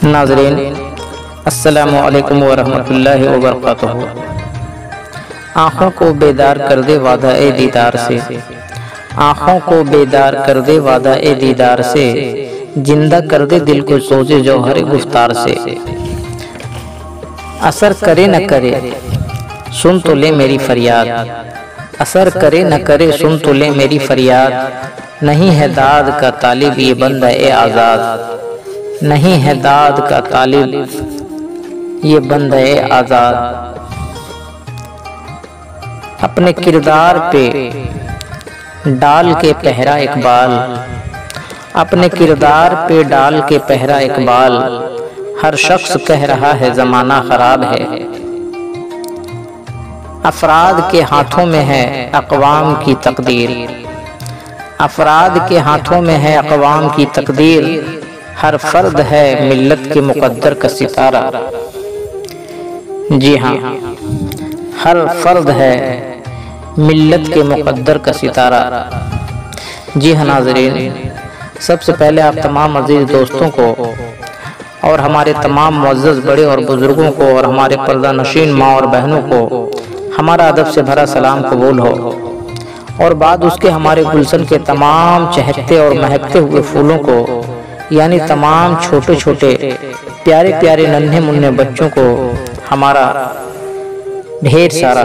ناظرین السلام علیکم ورحمۃ اللہ وبرکاتہ۔ آنکھوں کو بیدار کر دے وعدہ اے دیدار سے، آنکھوں کو بیدار کر دے وعدہ اے دیدار سے، زندہ کر دے دل کو سوزے جوہر گفتار سے۔ اثر کرے نہ کرے سن تو لے میری فریاد، اثر کرے نہ کرے سن تو لے میری فریاد، نہیں ہے داد کا طالب یہ بندہ اے آزاد، نہیں ہے داد کا طالب یہ بندہ اے آزاد۔ اپنے کردار پہ ڈال کے پہرا اقبال، اپنے کردار پہ ڈال کے پہرا اقبال، ہر شخص کہہ رہا ہے زمانہ خراب ہے۔ افراد کے ہاتھوں میں ہے اقوام کی تقدیر، افراد کے ہاتھوں میں ہے اقوام کی تقدیر، ہر فرد ہے ملت کے مقدر کا ستارہ۔ جی ہاں، ہر فرد ہے ملت کے مقدر کا ستارہ۔ جی ہاں ناظرین، سب سے پہلے آپ تمام عزیز دوستوں کو اور ہمارے تمام معزز بڑے اور بزرگوں کو اور ہمارے پردہ نشین ماں اور بہنوں کو ہمارا ادب سے بھرا سلام قبول ہو، اور بعد اس کے ہمارے گلشن کے تمام چہکتے اور مہکتے ہوئے پھولوں کو، یعنی تمام چھوٹے چھوٹے پیارے پیارے ننھے منھے بچوں کو ہمارا ڈھیر سارا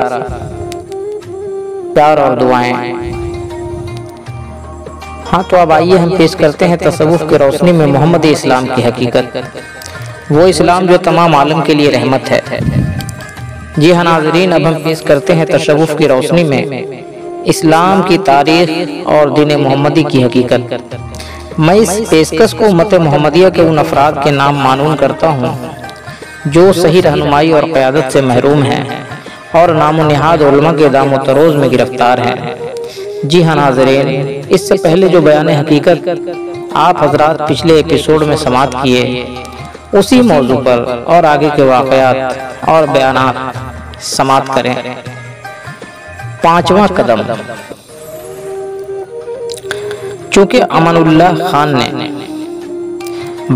پیار اور دعائیں۔ ہاں تو اب آئیے ہم پیش کرتے ہیں تصوف کی روشنی میں محمد اسلام کی حقیقت، وہ اسلام جو تمام عالم کے لیے رحمت ہے۔ جی ہاں ناظرین، اب ہم پیش کرتے ہیں تصوف کی روشنی میں اسلام کی تاریخ اور دین محمدی کی حقیقت۔ میں اس پیشکش کو امت محمدیہ کے ان افراد کے نام معنون کرتا ہوں جو صحیح رہنمائی اور قیادت سے محروم ہیں اور نام و نہاد علماء کے دام و تروز میں گرفتار ہیں۔ جی ہاں ناظرین، اس سے پہلے جو بیان حقیقت آپ حضرات پچھلے ایپیسوڈ میں سماعت کیے، اسی موضوع پر اور آگے کے واقعات اور بیانات سماعت کریں۔ پانچواں قدم، چونکہ امان اللہ خان نے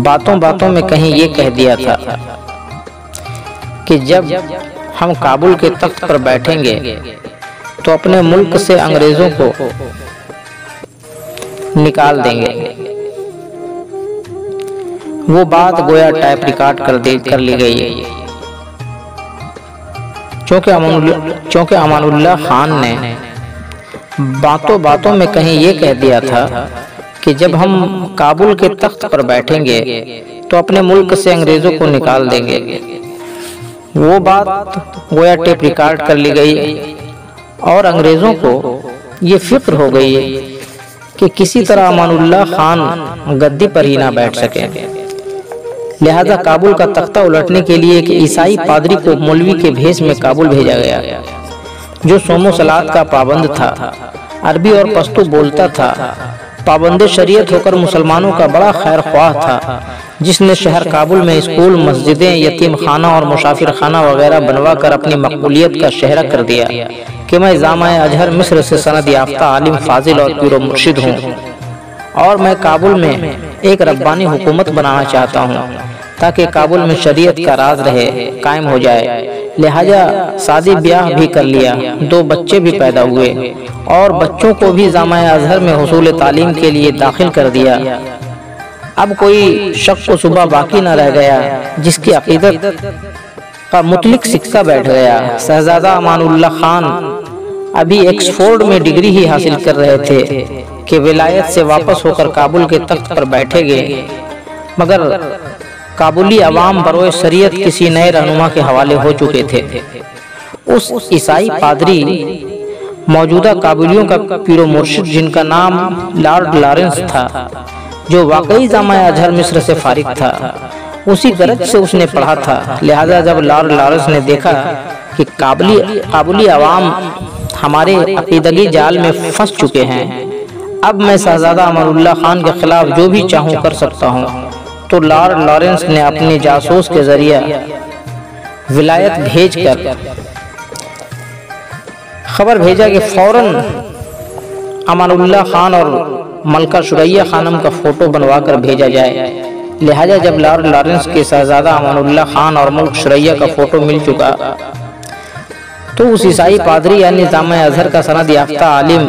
باتوں باتوں میں کہیں یہ کہہ دیا تھا کہ جب ہم کابل کے تخت پر بیٹھیں گے تو اپنے ملک سے انگریزوں کو نکال دیں گے، وہ بات گویا ٹائپ ریکارڈ کر لی گئی ہے، چونکہ امان اللہ خان نے باتوں باتوں میں کہیں یہ کہہ دیا تھا کہ جب ہم کابل کے تخت پر بیٹھیں گے تو اپنے ملک سے انگریزوں کو نکال دیں گے، وہ بات گویا ٹیپ ریکارڈ کر لی گئی، اور انگریزوں کو یہ فکر ہو گئی کہ کسی طرح امان اللہ خان گدی پر ہی نہ بیٹھ سکیں، لہذا کابل کا تختہ الٹنے کے لیے ایک عیسائی پادری کو مولوی کے بھیس میں کابل بھیجا گیا، جو صوم و صلات کا پابند تھا، عربی اور پشتو بولتا تھا، پابند شریعت ہو کر مسلمانوں کا بڑا خیر خواہ تھا، جس نے شہر کابل میں اسکول، مسجدیں، یتیم خانہ اور مسافر خانہ وغیرہ بنوا کر اپنی مقبولیت کا شہرہ کر دیا کہ میں جامعہ ازہر مصر سے سند یافتہ عالم فاضل اور پیر و مرشد ہوں، اور میں کابل میں ایک ربانی حکومت بنانا چاہتا ہوں تاکہ کابل میں شریعت کا راز رہے، قائم ہو جائے، لہذا شادی بیاہ بھی کر لیا، 2 بچے بھی پیدا ہوئے، اور بچوں کو بھی جامعہ ازہر میں حصول تعلیم کے لیے داخل کر دیا۔ اب کوئی شک و شبہ باقی نہ رہ گیا، جس کی عقیدت کا مطلق سکہ بیٹھ گیا۔ شہزادہ امان اللہ خان ابھی ایکسفورڈ میں ڈگری ہی حاصل کر رہے تھے کہ ولایت سے واپس ہو کر کابل کے تخت پر بیٹھے گئے، مگر کابلی عوام بروئے شریعت کسی نئے رہنما کے حوالے ہو چکے تھے۔ اس عیسائی پادری موجودہ کابلیوں کا پیر و مرشد، جن کا نام لارڈ لارنس تھا، جو واقعی جامعہ ازہر مصر سے فارغ تھا، اسی غرض سے اس نے پڑھا تھا، لہذا جب لارڈ لارنس نے دیکھا کہ کابلی عوام ہمارے عقیدگی جال میں پھنس چکے ہیں، اب میں شہزادہ امان اللہ خان کے خلاف جو بھی چاہوں کر سکتا ہوں، تو لارڈ لارنس نے اپنے جاسوس کے ذریعہ ولایت بھیج کر خبر بھیجا کہ فوراً امان اللہ خان اور ملکہ ثریا خانم کا فوٹو بنوا کر بھیجا جائے لہٰذا جب لارڈ لارنس کے شہزادہ امان اللہ خان اور ملک شرعیہ کا فوٹو مل چکا تو اس عیسائی پادری یعنی جامعہ ازہر کا سند یافتہ عالم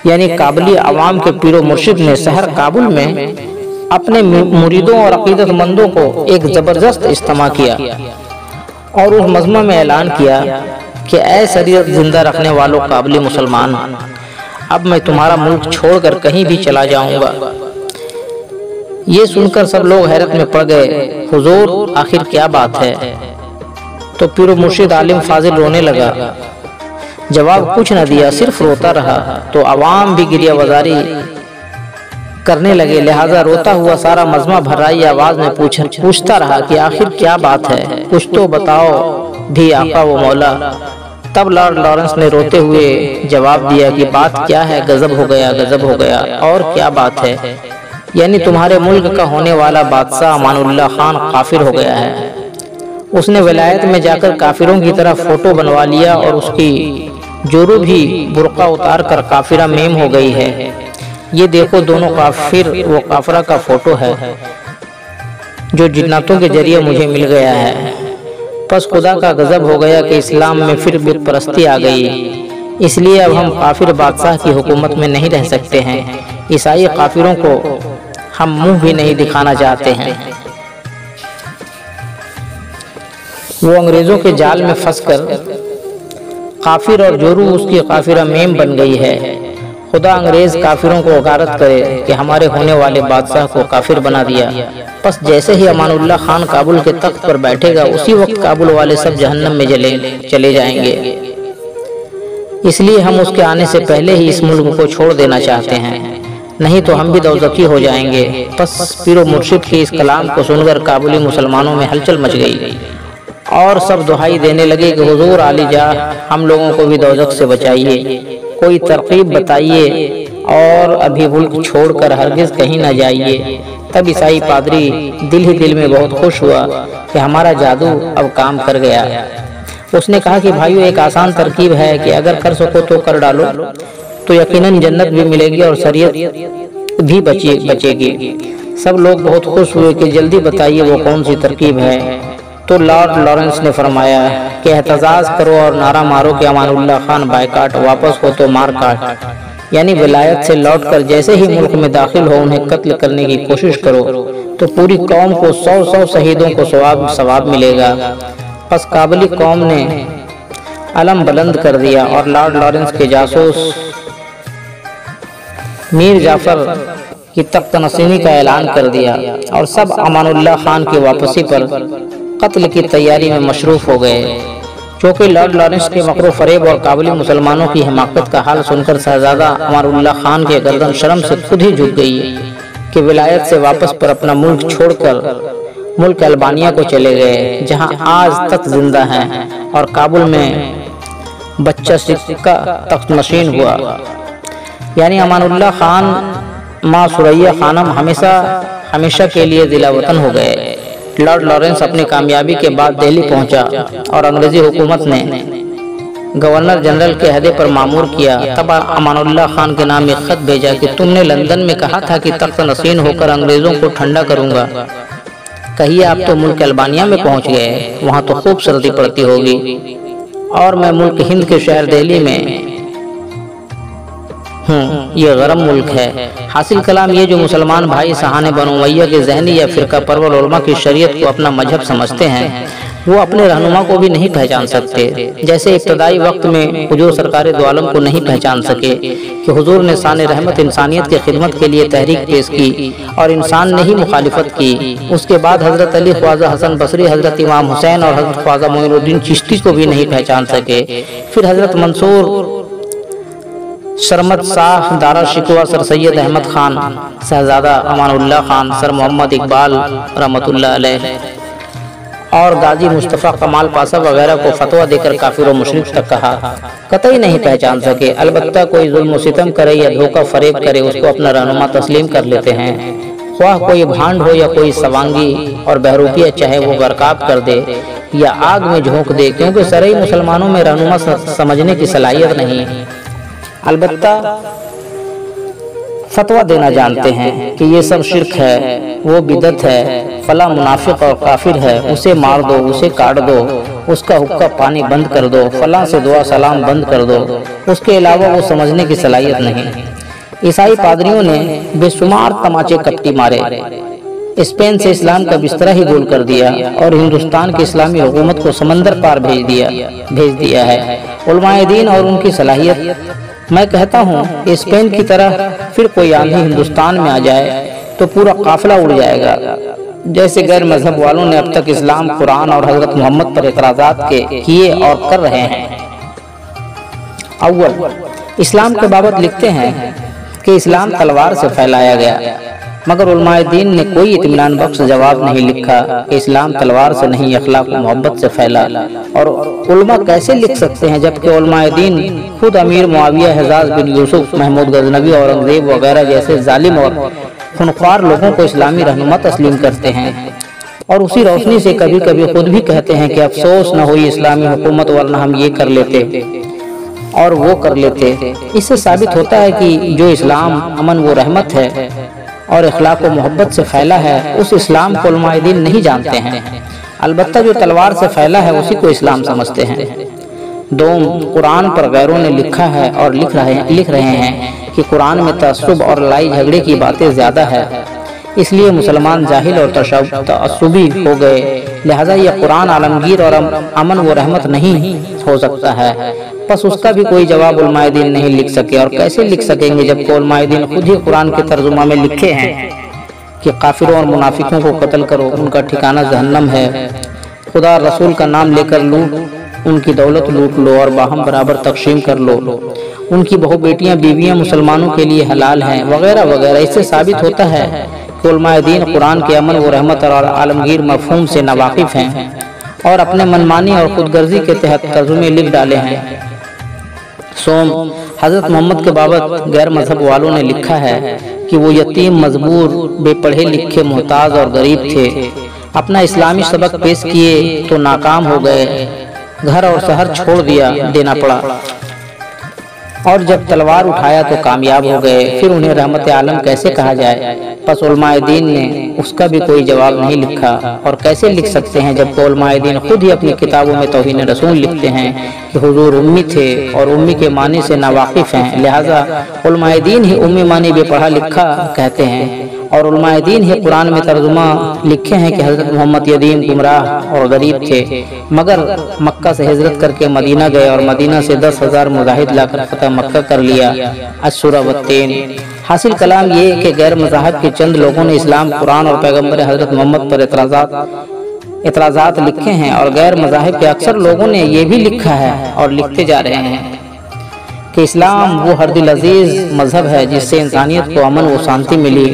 یعنی کابلی عوام کے پیر و مرشد نے شہر کابل میں اپنے مریدوں اور عقیدت مندوں کو ایک زبردست اجتماع کیا اور اس مجمع میں اعلان کیا کہ اے شریعت زندہ رکھنے والوں کابلی مسلمان، اب میں تمہارا ملک چھوڑ کر کہیں بھی چلا جاؤں گا۔ یہ سن کر سب لوگ حیرت میں پڑ گئے، حضور آخر کیا بات ہے؟ تو پیر و مرشد عالم فاضل رونے لگا، جواب کچھ نہ دیا، صرف روتا رہا۔ تو عوام بھی گریہ وزاری کرنے لگے، لہٰذا روتا ہوا سارا مجمع بھرائی آواز میں پوچھتا رہا کہ آخر کیا بات ہے، کچھ تو بتاؤ بھی آقا و مولا۔ تب لارڈ لارنس نے روتے ہوئے جواب دیا کہ بات کیا ہے، غضب ہو گیا، غضب ہو گیا۔ اور کیا بات ہے؟ یعنی تمہارے ملک کا ہونے والا بادشاہ امان اللہ خان کافر ہو گیا ہے۔ اس نے ولایت میں جا کر کافروں کی طرح فوٹو بنوا لیا اور اس کی جورو بھی برقع اتار کر کافرہ میم ہو گئی ہے۔ یہ دیکھو دونوں کافر و کافرہ کا فوٹو ہے جو جناتوں کے ذریعے مجھے مل گیا ہے۔ پس خدا کا غضب ہو گیا کہ اسلام میں پھر بت پرستی آ گئی، اس لیے اب ہم کافر بادشاہ کی حکومت میں نہیں رہ سکتے ہیں۔ عیسائی کافروں کو ہم منہ بھی نہیں دکھانا چاہتے ہیں۔ وہ انگریزوں کے جال میں پھنس کر کافر اور جورو اس کی کافرہ میم بن گئی ہے۔ خدا انگریز کافروں کو غارت کرے کہ ہمارے ہونے والے بادشاہ کو کافر بنا دیا۔ پس جیسے ہی امان اللہ خان کابل کے تخت پر بیٹھے گا، اسی وقت کابل والے سب جہنم میں چلے جائیں گے۔ اس لیے ہم اس کے آنے سے پہلے ہی اس ملک کو چھوڑ دینا چاہتے ہیں، نہیں تو ہم بھی دوزخی ہو جائیں گے۔ پس پیر و مرشد کے اس کلام کو سن کر کابلی مسلمانوں میں ہلچل مچ گئی اور سب دہائی دینے لگے کہ حضور عالی جاہ ہم لوگوں کو بھی دوزخ سے بچائیے، کوئی ترغیب بتائیے اور ابھی ملک چھوڑ کر ہرگز کہیں نہ جائیے۔ تب عیسائی پادری دل ہی دل میں بہت خوش ہوا کہ ہمارا جادو اب کام کر گیا۔ اس نے کہا کہ بھائیو، ایک آسان ترکیب ہے کہ اگر کر سکو تو کر ڈالو، تو یقیناً جنت بھی ملے گی اور شریعت بھی بچے گی۔ سب لوگ بہت خوش ہوئے کہ جلدی بتائیے وہ کون سی ترکیب ہے۔ تو لارڈ لارنس نے فرمایا کہ احتجاج کرو اور نعرہ مارو کہ امان اللہ خان بائیکاٹ، واپس ہو تو مار کاٹ، یعنی ولایت سے لوٹ کر جیسے ہی ملک میں داخل ہو انہیں قتل کرنے کی کوشش کرو، تو پوری قوم کو 100 شہیدوں کو ثواب ملے گا۔ پس کابلی قوم نے علم بلند کر دیا اور لارڈ لارنس کے جاسوس میر جعفر کی تخت نشینی کا اعلان کر دیا اور سب امان اللہ خان کی واپسی پر قتل کی تیاری میں مصروف ہو گئے۔ چونکہ لارڈ لارنس کے مکر و فریب اور کابلی مسلمانوں کی حماقت کا حال سن کر شہزادہ امان اللہ خان کے گردن شرم سے خود ہی جھک گئی کہ ولایت سے واپس پر اپنا ملک چھوڑ کر ملک البانیہ کو چلے گئے، جہاں آج تک زندہ ہیں، اور کابل میں بچہ سکہ تخت نشین ہوا، یعنی امان اللہ خان ماں سریا خانم ہمیشہ کے لیے ضلع وطن ہو گئے۔ لارڈ لارنس اپنی کامیابی کے بعد دہلی پہنچا اور انگریزی حکومت نے گورنر جنرل کے عہدے پر مامور کیا۔ تب امان اللہ خان کے نام ایک خط بھیجا کہ تم نے لندن میں کہا تھا کہ تخت نشین ہو کر انگریزوں کو ٹھنڈا کروں گا، کہیے آپ تو ملک البانیہ میں پہنچ گئے، وہاں تو خوب سردی پڑتی ہوگی، اور میں ملک ہند کے شہر دہلی میں یہ گرم ملک ہے۔ حاصل کلام یہ جو مسلمان بھائی صحان بنو امیہ کے ذہنی یا فرقہ پرور علماء کی شریعت کو اپنا مذہب سمجھتے ہیں، وہ اپنے رہنما کو بھی نہیں پہچان سکتے، جیسے ابتدائی وقت میں حضور سرکار دو عالم کو نہیں پہچان سکے کہ حضور نے شان رحمت انسانیت کی خدمت کے لیے تحریک پیش کی اور انسان نے ہی مخالفت کی۔ اس کے بعد حضرت علی خواجہ حسن بصری، حضرت امام حسین اور حضرت خواجہ معین الدین چشتی کو بھی نہیں پہچان سکے۔ پھر حضرت منصور شرمت شاہ دارا شکوہ سر سید احمد خان، شہزادہ امان اللہ خان، سر محمد اقبال رحمت اللہ علیہ اور غازی مصطفیٰ کمال پاشا وغیرہ کو فتویٰ دے کر کافر و مشرک تک کہا، قطعی نہیں پہچان سکے۔ البتہ کوئی ظلم و ستم کرے یا دھوکہ فریب کرے، اس کو اپنا رہنما تسلیم کر لیتے ہیں، خواہ کوئی بھانڈ ہو یا کوئی سوانگی اور بہروپیہ، چاہے وہ غرقاب کر دے یا آگ میں جھونک دے، کیونکہ سرئی مسلمانوں میں رہنما سمجھنے کی صلاحیت نہیں۔ البتہ فتویٰ دینا جانتے ہیں کہ یہ سب شرک ہے، وہ بدعت ہے، فلاں منافق اور کافر ہے، اسے مار دو، اسے کاٹ دو، اس کا حقہ پانی بند کر دو، فلاں سے دعا سلام بند کر دو، اس کے علاوہ وہ سمجھنے کی صلاحیت نہیں۔ عیسائی پادریوں نے بے شمار تماچے کپٹی مارے، اسپین سے اسلام کا بسترہ ہی گول کر دیا اور ہندوستان کی اسلامی حکومت کو سمندر پار بھیج دیا ہے۔ علماء دین اور ان کی صلاحیت، میں کہتا ہوں کہ اسپین کی طرح پھر کوئی آندھی ہندوستان میں آ جائے تو پورا قافلہ اڑ جائے گا۔ جیسے غیر مذہب والوں نے اب تک اسلام، قرآن اور حضرت محمد پر اعتراضات کیے اور کر رہے ہیں۔ اول، اسلام کے بابت لکھتے ہیں کہ اسلام تلوار سے پھیلایا گیا، مگر علماء دین نے کوئی اطمینان بخش جواب نہیں لکھا کہ اسلام تلوار سے نہیں، اخلاق و محبت سے پھیلا۔ اور علماء کیسے لکھ سکتے ہیں جبکہ علماء دین خود امیر معاویہ، حجاج بن یوسف، محمود غزنوی، اورنگزیب وغیرہ جیسے ظالم اور خونخوار لوگوں کو اسلامی رہنما تسلیم کرتے ہیں، اور اسی روشنی سے کبھی کبھی خود بھی کہتے ہیں کہ افسوس نہ ہوئی اسلامی حکومت، ورنہ ہم یہ کر لیتے اور وہ کر لیتے۔ اس سے ثابت ہوتا ہے کہ جو اسلام امن و رحمت ہے اور اخلاق و محبت سے پھیلا ہے، اس اسلام کو علماء دین نہیں جانتے ہیں، البتہ جو تلوار سے پھیلا ہے اسی کو اسلام سمجھتے ہیں۔ دوم، قرآن پر غیروں نے لکھا ہے اور لکھ رہے ہیں کہ قرآن میں تعصب اور لڑائی جھگڑے کی باتیں زیادہ ہے، اس لیے مسلمان جاہل اور تعصبی ہو گئے، لہذا یہ قرآن عالمگیر اور امن و رحمت نہیں ہو سکتا ہے۔ پس اس کا بھی کوئی جواب علماء دین نہیں لکھ سکے، اور کیسے لکھ سکیں گے جبکہ علماء دین خود ہی قرآن کے ترجمہ میں لکھے ہیں کہ کافروں اور منافقوں کو قتل کرو، ان کا ٹھکانہ جہنم ہے، خدا اور رسول کا نام لے کر ان کی دولت لوٹ لو اور باہم برابر تقسیم کر لو، ان کی بہو بیٹیاں بیویاں مسلمانوں کے لیے حلال ہیں، وغیرہ وغیرہ۔ اس سے ثابت ہوتا ہے کہ علماء دین قرآن کے امن و رحمت اور عالمگیر مفہوم سے ناواقف ہیں اور اپنے منمانی اور خود غرضی کے تحت ترجمے لکھ ڈالے ہیں۔ سوم، حضرت محمد کے بابت غیر مذہب والوں نے لکھا ہے کہ وہ یتیم، مجبور، بے پڑھے لکھے، محتاج اور غریب تھے، اپنا اسلامی سبق پیش کیے تو ناکام ہو گئے، گھر اور شہر چھوڑ دینا پڑا، اور جب تلوار اٹھایا تو کامیاب ہو گئے، پھر انہیں رحمت عالم کیسے کہا جائے؟ پس علماء دین نے اس کا بھی کوئی جواب نہیں لکھا، اور کیسے لکھ سکتے ہیں جبکہ علماء دین خود ہی اپنی کتابوں میں توہین رسول لکھتے ہیں کہ حضور امی تھے اور امی کے معنی سے ناواقف ہیں، لہٰذا علماء دین ہی امی معنی بے پڑھا لکھا کہتے ہیں، اور علماء دین ہی قرآن میں ترجمہ لکھے ہیں کہ حضرت محمد یتیم، گمراہ اور غریب تھے، مگر مکہ سے ہجرت کر کے مدینہ گئے اور مدینہ سے 10,000 مجاہد لا کر فتح مکہ کر لیا۔ السورہ والتین۔ حاصل کلام یہ کہ غیر مذاہب کے چند لوگوں نے اسلام، قرآن اور پیغمبر حضرت محمد پر اعتراضات لکھے ہیں، اور غیر مذاہب کے اکثر لوگوں نے یہ بھی لکھا ہے اور لکھتے جا رہے ہیں کہ اسلام وہ ہر دل عزیز مذہب ہے جس سے انسانیت کو امن و شانتی ملی،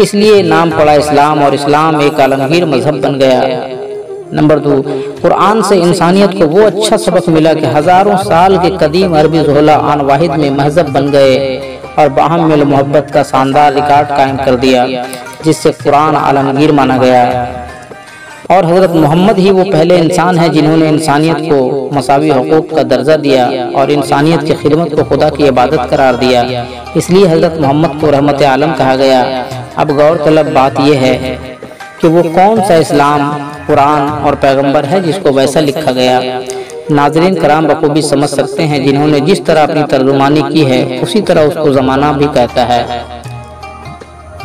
اس لیے نام پڑا اسلام، اور اسلام ایک عالمگیر مذہب بن گیا۔ نمبر 2، قرآن سے انسانیت کو وہ اچھا سبق ملا کہ ہزاروں سال کے قدیم عربی زحلہ آن واحد میں مہذب بن گئے اور باہم میل محبت کا شاندار ریکارڈ قائم کر دیا، جس سے قرآن عالمگیر مانا گیا، اور حضرت محمد ہی وہ پہلے انسان ہیں جنہوں نے انسانیت کو مساوی حقوق کا درجہ دیا اور انسانیت کی خدمت کو خدا کی عبادت قرار دیا، اس لیے حضرت محمد کو رحمت عالم کہا گیا۔ اب غور طلب بات یہ ہے کہ وہ کون سا اسلام، قرآن اور پیغمبر ہے جس کو ویسا لکھا گیا؟ ناظرین کرام بخوبی سمجھ سکتے ہیں جنہوں نے جس طرح اپنی ترجمانی کی ہے اسی طرح اس کو زمانہ بھی کہتا ہے۔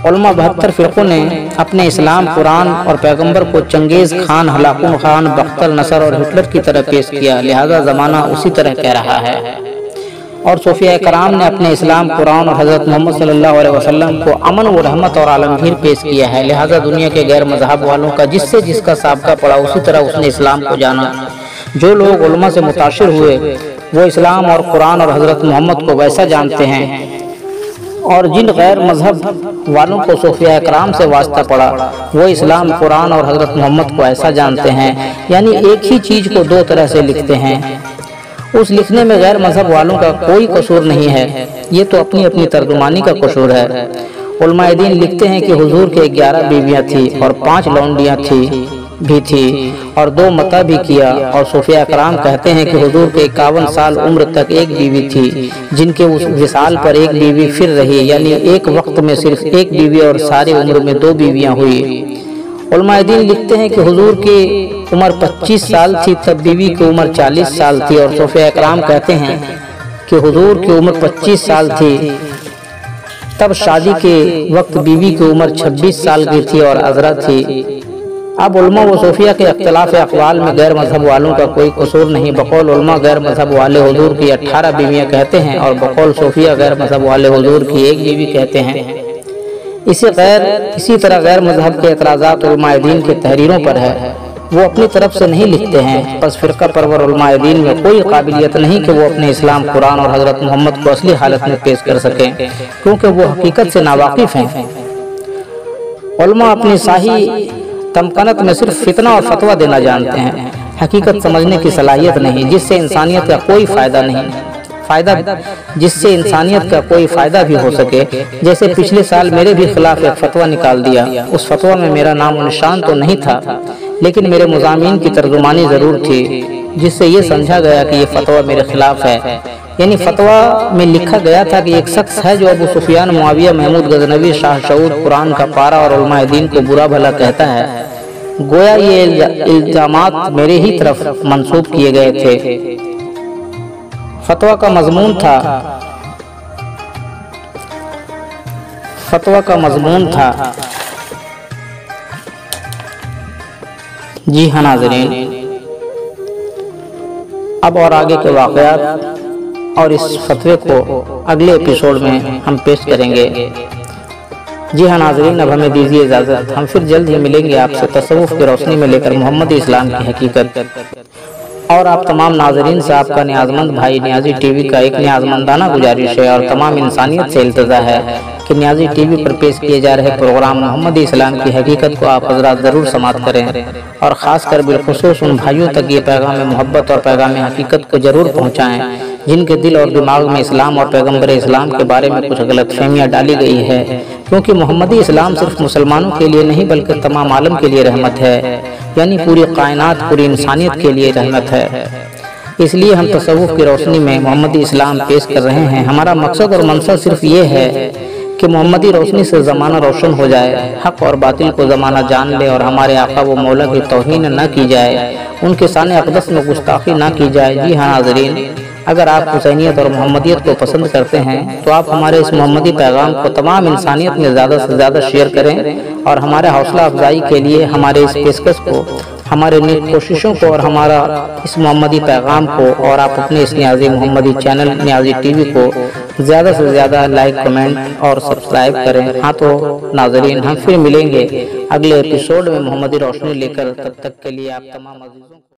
علماء 72 فرقوں نے اپنے اسلام، قرآن اور پیغمبر کو چنگیز خان، ہلاکو خان، بختر نصر اور ہٹلر کی طرح پیش کیا، لہذا زمانہ اسی طرح کہہ رہا ہے، اور صوفیاء کرام نے اپنے اسلام، قرآن اور حضرت محمد صلی اللہ علیہ وسلم کو امن و رحمت اور عالمگیر پیش کیا ہے، لہذا دنیا کے غیر مذہب والوں کا جس کا سابقہ پڑا اسی طرح اس نے اسلام کو جانا۔ جو لوگ علماء سے متاثر ہوئے وہ اسلام اور قرآن اور حضرت محمد کو ویسا جانتے ہیں، اور جن غیر مذہب والوں کو صوفیاء کرام سے واسطہ پڑا وہ اسلام، قرآن اور حضرت محمد کو ایسا جانتے ہیں، یعنی ایک ہی چیز کو دو طرح سے لکھتے ہیں۔ اس لکھنے میں غیر مذہب والوں کا کوئی قصور نہیں ہے، یہ تو اپنی اپنی ترجمانی کا قصور ہے۔ علماء دین لکھتے ہیں کہ حضور کے 11 بیویاں تھیں اور 5 لونڈیاں تھیں، بھی تھی اور 2 متا بھی کیا، اور صوفیاء کرام کہتے ہیں کہ حضور کے 51 سال عمر تک ایک بیوی تھی، جن کے اس وصال پر ایک بیوی پھر رہی، یعنی ایک وقت میں صرف ایک بیوی اور ساری عمر میں 2 بیویاں ہوئی۔ علماء دین لکھتے ہیں کہ حضور کی عمر 25 سال تھی تب بیوی کی عمر 40 سال تھی، اور صوفیاء کرام کہتے ہیں کہ حضور کی عمر 25 سال تھی تب شادی کے وقت بیوی کی عمر 26 سال کی تھی اور عذرا تھی۔ اب علماء و صوفیاء کے اختلاف اقوال میں غیر مذہب والوں کا کوئی قصور نہیں۔ بقول علماء غیر مذہب والے حضور کی 18 بیویاں کہتے ہیں، اور بقول صوفیاء غیر مذہب والے حضور کی 1 بیوی کہتے ہیں۔ اسی طرح غیر مذہب کے اعتراضات علماء دین کے تحریروں پر ہے، وہ اپنی طرف سے نہیں لکھتے ہیں۔ بس فرقہ پرور علماء دین میں کوئی قابلیت نہیں کہ وہ اپنے اسلام، قرآن اور حضرت محمد کو اصلی حالت میں پیش کر سکیں، کیونکہ وہ حقیقت سے ناواقف ہیں۔ علماء اپنی صحیح تمکنت میں صرف فتنہ اور فتویٰ دینا جانتے ہیں، حقیقت سمجھنے کی صلاحیت نہیں، جس سے انسانیت کا کوئی فائدہ بھی ہو سکے۔ جیسے پچھلے سال میرے بھی خلاف ایک فتویٰ نکال دیا، اس فتویٰ میں میرا نام و نشان تو نہیں تھا، لیکن میرے مضامین کی ترجمانی ضرور تھی، جس سے یہ سمجھا گیا کہ یہ فتویٰ میرے خلاف ہے۔ یعنی فتویٰ میں لکھا گیا تھا کہ ایک شخص ہے جو ابو سفیان، معاویہ، محمود غزنوی، شاہ شعور، قرآن کا پارا اور علماء دین کو برا بھلا کہتا ہے۔ گویا یہ الزامات میرے ہی طرف منسوب کیے گئے تھے۔ فتویٰ کا مضمون تھا جی ہاں ناظرین، اب اور آگے کے واقعات اور اس فتوے کو اگلے ایپیسوڈ میں ہم پیش کریں گے۔ جی ہاں ناظرین، اب ہمیں دیجیے اجازت، ہم پھر جلد ہی ملیں گے آپ سے تصوف کی روشنی میں لے کر محمدی اسلام کی حقیقت۔ اور آپ تمام ناظرین سے آپ کا نیازمند بھائی نیازی ٹی وی کا ایک نیازمندانہ گزارش ہے اور تمام انسانیت سے التجا ہے کہ نیازی ٹی وی پر پیش کیے جا رہے پروگرام محمدی اسلام کی حقیقت کو آپ حضرات ضرور سماعت کریں، اور خاص کر بالخصوص ان بھائیوں تک یہ پیغام محبت اور پیغام حقیقت کو ضرور پہنچائیں جن کے دل اور دماغ میں اسلام اور پیغمبر اسلام کے بارے میں کچھ غلط فہمیاں ڈالی گئی ہے، کیونکہ محمدی اسلام صرف مسلمانوں کے لیے نہیں بلکہ تمام عالم کے لیے رحمت ہے، یعنی پوری کائنات، پوری انسانیت کے لیے رحمت ہے۔ اس لیے ہم تصوف کی روشنی میں محمدی اسلام پیش کر رہے ہیں۔ ہمارا مقصد اور منصب صرف یہ ہے کہ محمدی روشنی سے زمانہ روشن ہو جائے، حق اور باطل کو زمانہ جان لے، اور ہمارے آقا و مولا کی توہین نہ کی جائے، ان کے شان اقدس میں گستاخی نہ کی جائے۔ جی ہاں ناظرین، اگر آپ حسینیت اور محمدیت کو پسند کرتے ہیں تو آپ ہمارے اس محمدی پیغام کو تمام انسانیت میں زیادہ سے زیادہ شیئر کریں، اور ہمارے حوصلہ افزائی کے لیے ہمارے اس پیشکش کو، ہمارے نیک کوششوں کو اور ہمارا اس محمدی پیغام کو، اور آپ اپنے اس نیازی محمدی چینل نیازی ٹی وی کو زیادہ سے زیادہ لائک، کمنٹ اور سبسکرائب کریں۔ ہاں تو ناظرین، ہم پھر ملیں گے اگلے ایپیسوڈ میں محمدی روشنی لے کر، تب تک کے لیے آپ تمام عزیزوں